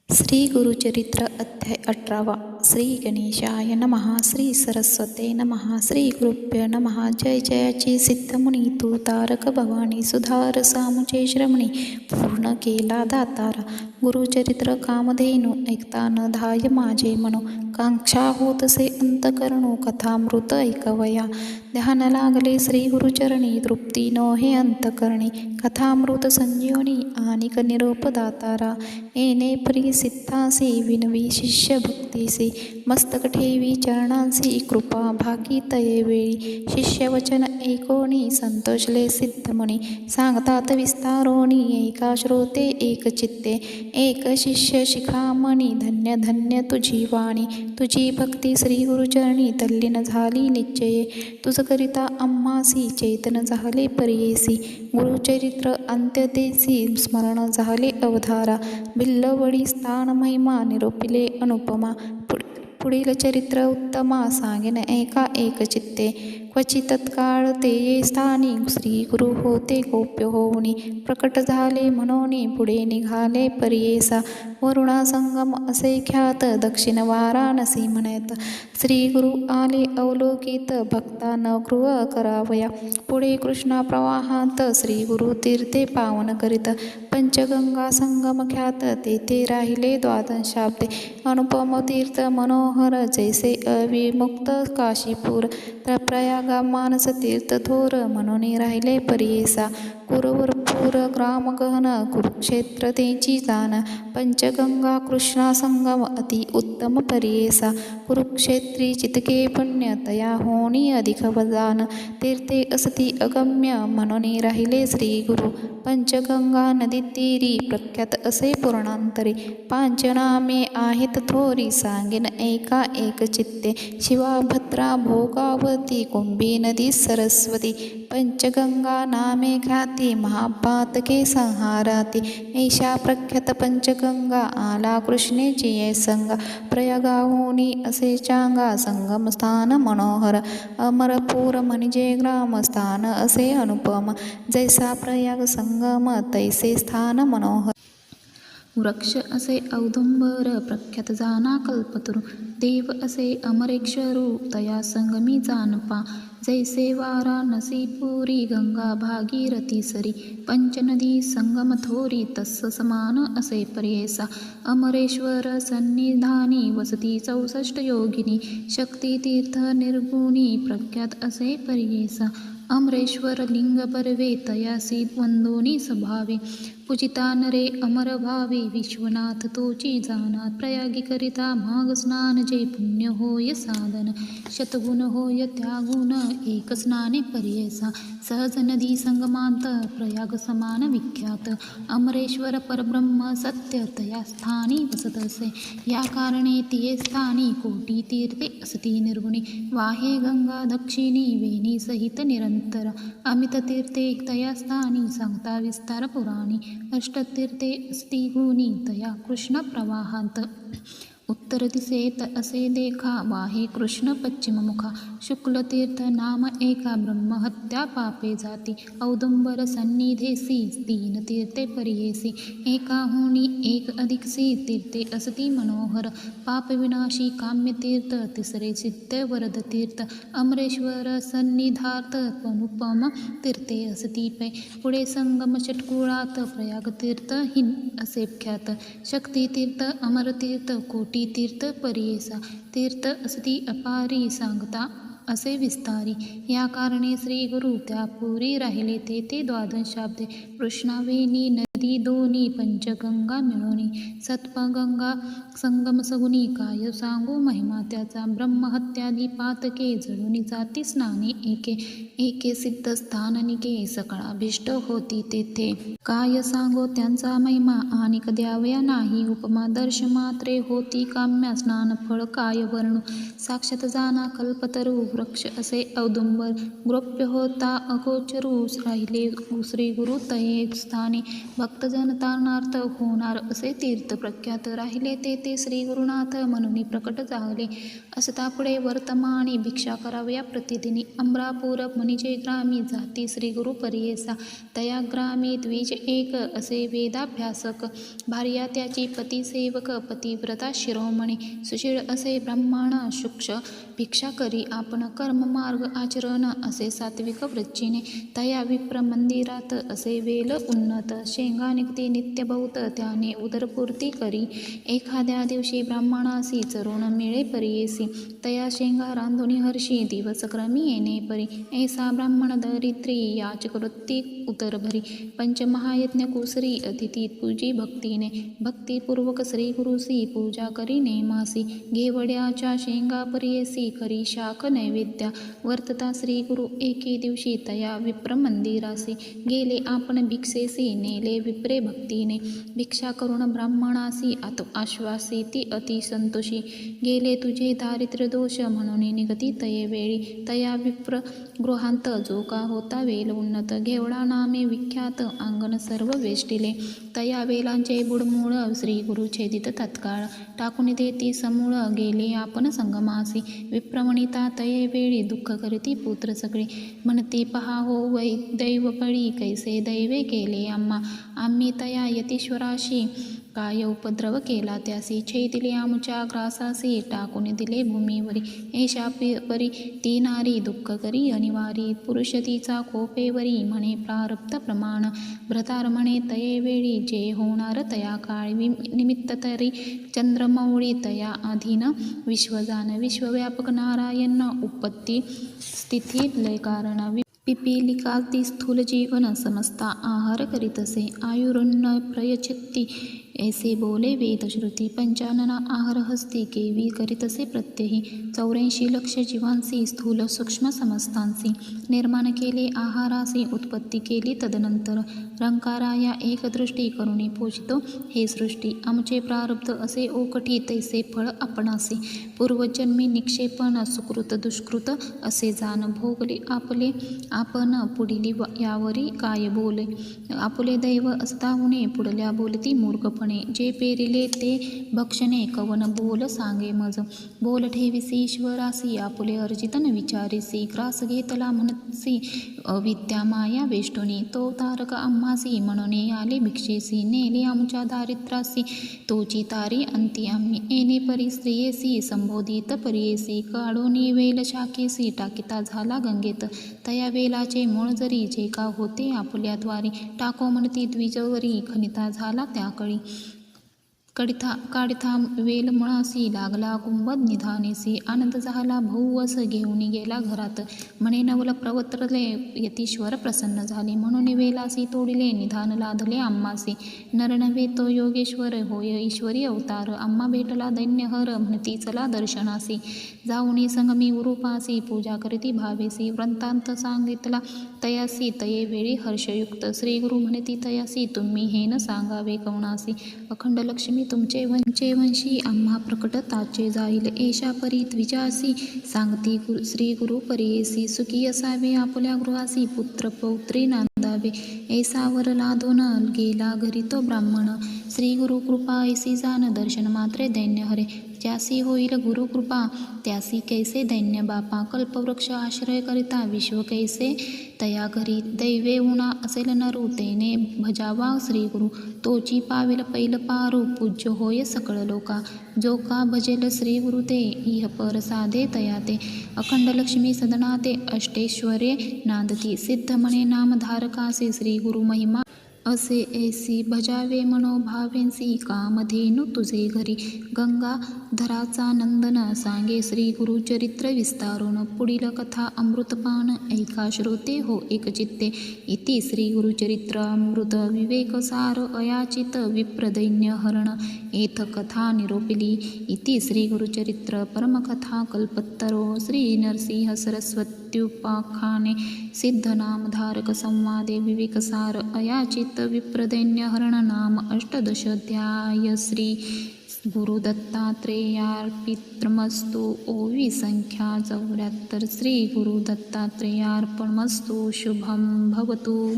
श्री गुरुचरित्र अध्याय 18 श्री गणेशाय नमः. श्री सरस्वते नमः. श्री गुरुभ्यो नमः. जय जयाची सिद्धमुनी तू तारक भवानी सुधार सामुचे श्रमणी पूर्ण केला दातारा. गुरुचरित्र कामधेनु ऐकता न धाय माझे मनो कांक्षा होतसे अंतकरणो कथामृत ऐकवया. ध्यान लागले श्री गुरुचरणी तृप्ती नो हे अंतकरणी कथामृत संजीवनी आनिक निरोप दातारा. येणे परी सिद्धासी विनवी शिष्य भक्तीसी मस्तक ठेवी चरणांसी कृपा भागी तये वेळी. शिष्यवचन ऐकोणी संतोषले सिद्धमुनी सांगतात विस्तारोणी एका श्रोते एक चित्ते एक शिष्य शिखामणी. धन्य धन्य तुझी वाणी तुझी भक्ती श्री गुरुचरणी तल्लीन झाली निश्चये. तुझ करिता आम्हासी चैतन झाले पर्येसी गुरुचरित्र अंत्यदेसी स्मरण झाले अवधारा. बिल्लवडी स्थान महिमा निरोपिले अनुपमा पुढील चरित्र उत्तमा सांगेन एका एक चित्ते. क्वचित तत्काळ ते ये स्थानी श्री गुरु होते गोप्य होऊनी प्रकट झाले म्हणून पुढे निघाले पर्येसा. वरुणा संगम असे ख्यात दक्षिण वाराणसी म्हणत श्री गुरु आले अवलोकित भक्ता न गृह करावया. पुढे कृष्णा प्रवाहांत श्री गुरु तीर्थे पावन करीत पंचगंगा संगम ख्यात तेथे राहिले द्वादशाब्दे. अनुपम तीर्थ मनोहर जैसे अविमुक्त काशीपूर प्रयागा मानस तीर्थ थोर म्हणून राहिले पर्येसा. कुरवरपूर ग्राम गहन कुरुक्षेत्र तेची जाण पंचगंगा कृष्णा संगम अति उत्तम पर्येसा. कुरुक्षेत्री चितके पुण्य तया होणी अधिक वजान तीर्थे असती अगम्य म्हणून राहिले श्री गुरु. पंचगंगा नदी तीरी प्रख्यात असे पूर्णांतरी पांचनामे आहेत थोरी सांगेन एका एक चित्ते. शिवा भद्रा भोगावती कुंभी नदी सरस्वती पंचगंगा नामे ख्याती महापातके संहाराती. ऐशा प्रख्यात पंचगंगा आला कृष्णेची ये संगा प्रयागाहुनी असे चांगा संगम स्थान मनोहर. अमरपूर म्हणजे ग्रामस्थान असे अनुपम जैसा प्रयाग संगम तैसे स्थान मनोहर. वृक्ष असे औदुंबर प्रख्यात जाना कल्पतरू देव असे अमरेश्वरू तया संगमी जानपा. जैसे वाराणसी पुरी गंगा भागीरथी सरी पंचनदी संगम थोरी तस्स समान असे पर्येसा. अमरेश्वर सन्निधानी वसती 64 योगिनी शक्ती तीर्थ निर्गुणी प्रख्यात असे पर्येसा. अमरेश्वर लिंग बर्वे तयासी वंदोनी स्वभावे पूजिता नरे अमर भावे विश्वनाथ तोची जाना. प्रयागी करिता माग स्नान जे पुण्य होय साधन शतगुण होय त्यागुण एक स्नाने पर्येसा. सहज नदी संगमांत प्रयाग समान विख्यात अमरेश्वर परब्रह्म सत्य तया स्थानी वसत असे. या कारणे तिये स्थानी कोटी तीर्थे असती निर्गुणी वाहे गंगा दक्षिणी वेणी सहित निरंतर. अमित तीर्थे तया स्थानी सांगता विस्तार पुराणी अष्टतीर्थे अस्ति गुणी तया कृष्ण प्रवाहांत. उत्तर दिसेत असे देखा वाहे कृष्ण पश्चिम मुखा. शुक्ल तीर्थ नाम एका ब्रह्महत्या पापे जाती औदुंबर सन्निधेसी तीन तीर्थे पर्येसी. एकाहुनी एक अधिकसी तीर्थे असती मनोहर पाप विनाशी काम्य तीर्थ. तिसरे सिद्ध वरद तीर्थ अमरेश्वर सन्निधार्थ अनुपम तीर्थे असती पै. पुढे संगम षटकुळात प्रयाग तीर्थ हिन असे ख्यात शक्ती तीर्थ अमर तीर्थ कोटी तीर्थ पर्येसा. तीर्थ असती अपारी सांगता असे विस्तारी. या कारणे श्री गुरु त्या पुरी राहिले तेथे द्वादशाब्दे. कृष्णावेणी नदी दोन्ही पंचगंगा मिळवणी सत्पगंगा संगम सगुणी काय सांगू महिमा त्याचा. ब्रह्महत्यादी पातके जळून जाती स्नाने एके एके सिद्ध स्थाननिके सकळाभीष्ट होती तेथे. काय सांगो त्यांचा महिमा आणिक द्यावया नाही उपमा. दर्श मात्रे होती काम्या स्नान फळ काय वर्णू. साक्षात जाना कल्पतरू वृक्ष असे औदुंबर गोप्य होता अगोचरू राहिले श्री गुरु तये स्थानी. भक्त भक्तजन तारणार्थ होणार असे तीर्थ प्रख्यात राहिले ते श्री गुरुनाथ म्हणून प्रकट झाले. असता पुढे वर्तमानी भिक्षा करावया प्रतिदिनी. अमरापूर म्हणजे ग्रामी जाती श्री गुरु परियेसा. तया ग्रामी द्विज एक असे वेदाभ्यासक. भार्या त्याची पतिसेवक पतिव्रता शिरोमणी. सुशील असे ब्राह्मण शुक्ष भिक्षा करी आपण कर्ममार्ग आचरण असे सात्विक वृच्चिने. तया विप्र मंदिरात असे वेल उन्नत. शेंगा निघती नित्य बहुत त्याने उदरपूर्ती करी. एखाद्या दिवशी ब्राह्मणासी चरून मिळे परियेसी. तया शेंगा रांधुनी हर्षी दिवस क्रमी येणे परी. ऐसा ब्राह्मण दरिद्री याचक वृत्ती उदरभरी. पंचमहायज्ञ कुसरी अतिथी पूजी भक्तीने. भक्तिपूर्वक श्री गुरुसी पूजा करी नेमासी. घेवड्याच्या शेंगा परियेसी करी शाख नैवेद्या. वर्तता श्री गुरु एके दिवशी तया विप्र मंदिरासी. गेले आपण भिक्षेसी नेले विप्रे भक्तीने. भिक्षा करून ब्राह्मणासी आश्वासी ती अति संतोषी. गेले तुझे दारिद्र्य दोष म्हणून निगती तये वेळी. तया विप्र गृहांत जो का होता वेल उन्नत. घेवडा नामे विख्यात अंगण सर्व वेष्टिले. तया वेलांचे बुडमूळ श्री गुरु छेदित तत्काळ. टाकून देती समूळ गेले आपण संगमासी. विप्रमणिता तये वेळी दुःख करती पुत्र सगळे. म्हणती पहा हो वै दैवपळी कैसे दैवे केले आम्हा. आम्ही तया यतीश्वराशी काय उपद्रव केला त्यासी. छेदिले आमच्या ग्रासासी टाकून दिले भूमीवरी. ऐशा परी ती नारी दुःख करी अनिवारी. पुरुष तिचा कोपेवरी म्हणे प्रारब्ध प्रमाण. भ्रतार म्हणे तये वेळी जे होणार तया काळी. निमित्त तरी चंद्रमौळी तया अधीन विश्वजान. विश्वव्यापक नारायण उपत्ती स्थिती लय कारण. पिपीलिकाती स्थूल जीवन समजता आहार करीतसे. आयुरुन्न प्रयच्छती ऐसे बोले वेदश्रुती. पंचानना आहार हस्ती केवी करीतसे प्रत्यही. 84 लक्ष जीवांसी स्थूल सूक्ष्म समस्तांसी. निर्माण केले आहारासी उत्पत्ती केली तदनंतर. रंकाराया एक दृष्टी करुणी पोषितो हे सृष्टी. आमचे प्रारब्ध असे ओकठी तैसे फळ आपणासी. पूर्वजन्मी निक्षेपण सुकृत दुष्कृत असे जाण. भोगले आपले आपण पुढील यावरी काय बोले. आपुले दैव असताहुने पुढल्या बोलती मूर्खपणे. जे पेरिले ते भक्षणे कवन बोल सांगे मज. बोल ठेविसी ईश्वरासी आपुले अर्जितन विचारिसी. ग्रास घेतला म्हणसी अविद्या माया वेष्टुनी. तो तारक आम्हासी म्हणून आले भिक्षेसी. नेले आमच्या दारिद्रासी तोची तारी अंती आम्ही. येणे परी स्त्रियेसी संबोधित परियेसी. काढोनी वेल शाखेसी टाकिता झाला गंगेत. तया वेलाचे मूळ जरी जे का होते आपुल्याद्वारी. टाको म्हणती द्विजवरी खनिता झाला त्या कळी. काढिता वेल मुळासी लागला कुंभद निधानेसी. आनंद झाला भौवस घेऊन गेला घरात. म्हणे नवल प्रवत्रले यतीश्वर प्रसन्न झाले. म्हणून वेलासी तोडिले निधान लादले आम्हासी. नर नव्हे तो योगेश्वर होय ईश्वरी अवतार. आम्हा भेटला दैन्यहर म्हणती चला दर्शनासी. जाऊनी संगमी उरूपासी पूजा करती भावेसी. वृत्तांत सांगितला तयासी तये वेळी हर्षयुक्त. श्री गुरु म्हणती तयासी तुम्ही हे न सांगावे कवणासी. अखंड लक्ष्मी तुमचे वंशी आम्हा प्रकटताचे जाईल. ऐशा परी द्विजासी सांगती श्री गुरु परियेसी. सुखी असावे आपुल्या गृहासी पुत्र पौत्री नांदावे. ऐसावर लादून गेला घरी तो ब्राह्मण. श्री गुरु कृपा ऐसी जाण दर्शन मात्रे दैन्य हरे. ज्यासी होईल गुरुकृपा त्यासी कैसे दैन्य बापा. कल्पवृक्ष आश्रय करिता विश्व कैसे तया घरी. दैवे उणा असेल नरू तेने भजावा श्री गुरु. तोची पावेल पैल पारू पूज्य होय सकळ लोका. जो का भजेल श्री गुरु ते इह पर साधे तया ते. अखंड लक्ष्मी सदना ते अष्टेश्वर्ये नांदती. सिद्ध म्हणे नामधारकासी श्री गुरु महिमा असे ऐसी भजावे मनोभावेंसी. कामधेनु तुझे घरी. गंगाधराचा नंदन सांगे श्री गुरु चरित्र विस्तारून. पुढील कथा अमृतपान ऐका श्रोते हो एकचित्ते. इति श्री गुरुचरित्र अमृत विवेकसार अयाचित विप्रदैन्य हरण. एथ कथा निरोपिली. इति श्री गुरुचरित्र परमकथा कल्पत्तरो श्री नरसिंह सरस्वत्युपाख्याने सिद्धनामधारक संवादे विवेकसार अयाचित विप्रदैन्य हरण नाम 18 श्री गुरुदत्तात्रेयार्पितमस्तु. ओवी संख्या 74. श्री गुरुदत्तात्रेयार्पणमस्तु. शुभं भवतु.